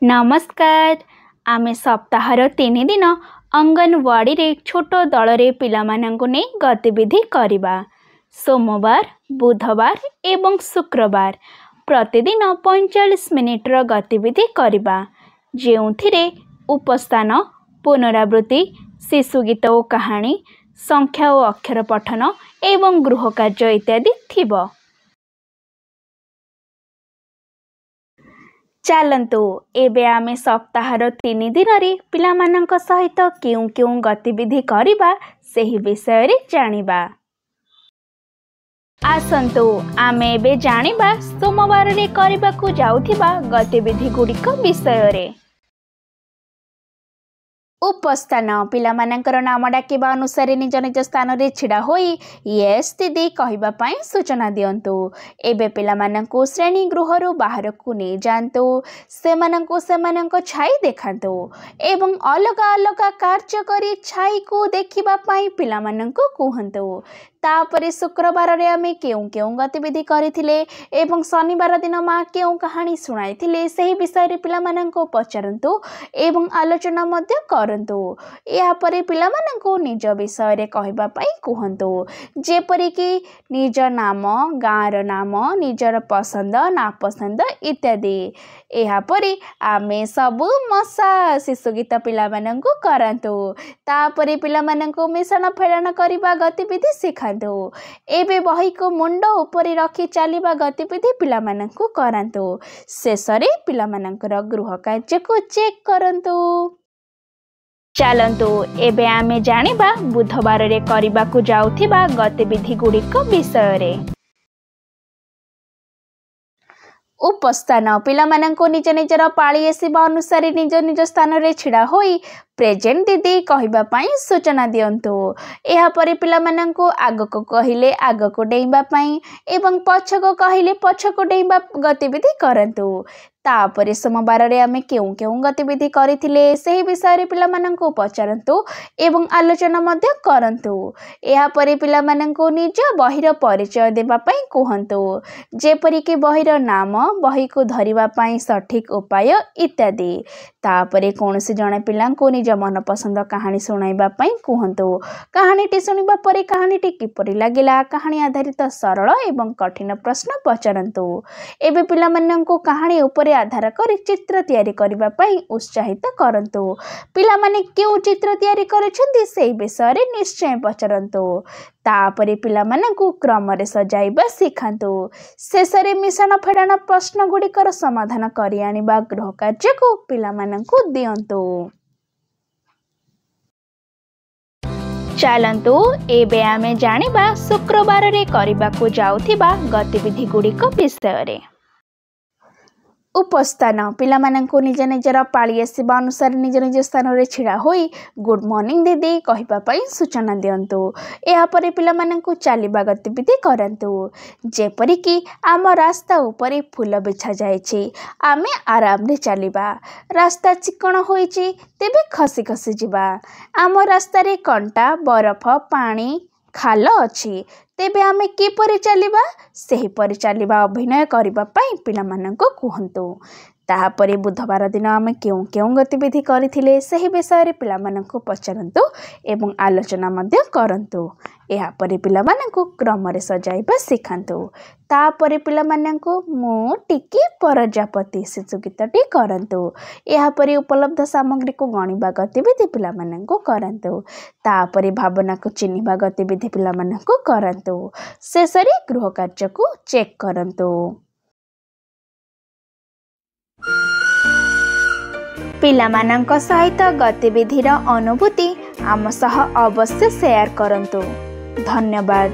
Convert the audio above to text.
नमस्कार। आमे सप्ताहर 3 दिन अंगनवाड़ी रे छोट दल रे पिलामानंकु ने गतिविधि करिबा। सोमवार, बुधवार एवं शुक्रवार प्रतिदिन 45 मिनिट रो गतिविधि करिबा, जेउथिरे उपस्थान, पुनरावृत्ति, शिशु गीत और कहानी, संख्या और अक्षर पठन एवं गृह कार्य इत्यादि थिबो। चलतु एबे आमे सप्ताहर 3 दिन रे पिलामानंक सहित क्यों क्यों गतिविधि करिबा सेही विषय रे जानिबा। आसंतु आमे एबे जानिबा सोमवार रे करिबाकु जाउथिबा गतिविधि गुड़िक विषय रे। उपस्थान पिलामानंकर नाम डाकिबा अनुसार निज निज स्थान रे छिड़ा होई यस दीदी कहिबा पई सूचना दियंतु। एबे पिलामानंकु श्रेणी गृहरु बाहर को ने जानतु, सेमानंकु सेमानंक छाई देखांतु एवं अलग अलग कार्य करी छाई को देखिबा पई पिलामानंकु कहंतु। तापरे शुक्रवार रे आमे केउं केउं गतिविधि करिथिले एवं शनिवार दिन माँ केउं कहानी सुनाइथिले सेही विषय रे पिलामानंकु पचारंतु एवं आलोचना मध्य करंतु। या परे पिलामानंकु निज विषय रे कहिबा पई कहंतु, जेपरि कि निज नाम, गाँर नाम, निजर पसंद नापसंद इत्यादि। या परे आमे सबु मसा शिशु गीत पिलामानंकु करंतु। तापरे पिलामानंकु मिशन फेड़न करिबा गतिविधि सिखा। एबे बही को मुंड ऊपर रखी चलिबा गतिविधि पिलामानंकु करंतु। शेषरे पिलामानंकर गृह कार्य को चेक करंतु। चलंतु एबे आमे जानिबा बुधवार रे करिबाकु जाउथिबा गतिविधि गुड़िक विषय रे। उपस्थान पिलामानंकु निज निजर पाଳି आसीबा अनुसार निज निज स्थान रे छिड़ा होई प्रेजेंट दीदी कहिबा पई सूचना दियंतु। एहा परे पिलामानंकु आगको कहिले आगको डेइबा पई एवं पछको कहिले पछको डेइबा गतिविधि करंतु। तापरे सोमवार रे आमे केउं केउं गतिविधि करिथिले सेही विषय रे पिलामानंकु पचारंतु एवं आलोचना मध्य करंतु। एहा परे पिलामानंकु निज बहिर परिचय देबा पई कहंतु, जेपरि कि बहिर नाम, बही को धरिबा पई सठिक उपाय इत्यादि। तापरे कोनोसी जणे पिलांकु निज मन पसंद कहानी सुनाइबा पई कहंतु। कहानीटी सुनिबा परे कहानीटी किपरि लागिला कहानी आधारित सरल एवं कठिन प्रश्न पचारंतु। एबे पिलामानंकु कहानी ऊपर आधार करी चित्र तैयारी करिबा पई उत्साहित करंतु। पिलामाने केउ चित्र तैयारी करिसेंती सेही विषय रे निश्चय पचारंतु। तापरे पिलामानंकु क्रम रे सजाइबा सिखांतु। शेषरे मिशन फेड़न प्रश्न गुड़िकर समाधान करि आनिबा गृह कार्य को पिलामानंकु दियंतु। चलंतु एबे आमे जानिबा शुक्रवार रे करिबाकु जाउथिबा गतिविधि गुड़िक विषय रे। उपस्थान पिलामानंकु निज निजर पाଳି आसीबा अनुसार निज निज स्थान रे छिड़ा होई गुड मॉर्निंग दीदी कहिबा पई सूचना दियंतु। एहा परे पिलामानंकु चलिबा गतिविधि करंतु, जेपरि कि आम रास्ता ऊपर फूल बिछा जायछि, आमे आराम रे चलिबा। रास्ता चिकण होईछि तेबे खसी खसी जिबा। आम रास्ता रे कंटा, बरफ, पानी, खाल अछि, तेबे आमे किपरि चलिबा सेही परि चलिबा अभिनय करिबा पई पिलामानंकु कहंतु। तापरे बुधवार दिन आमे केउं केउं गतिविधि करिथिले सेही विषय रे पिलामानंकु पचारंतु एवं आलोचना मध्य करंतु। एहा परे पिलामानंकु क्रम रे सजाइबा सिखांतु। तापरे पिलामानंकु मु टिकी प्रजापति शिशु गीतटी करंतु। एहा परे उपलब्ध सामग्री को गणिबा गतिविधि पिलामानंकु करंतु। तापरे भावना को चिन्हिबा गतिविधि पिलामानंकु करंतु। शेषरे गृह कार्य को चेक करंतु। पिलामानंक सहित गतिविधिर अनुभूति आम सह अवश्य शेयर करंतु। धन्यवाद।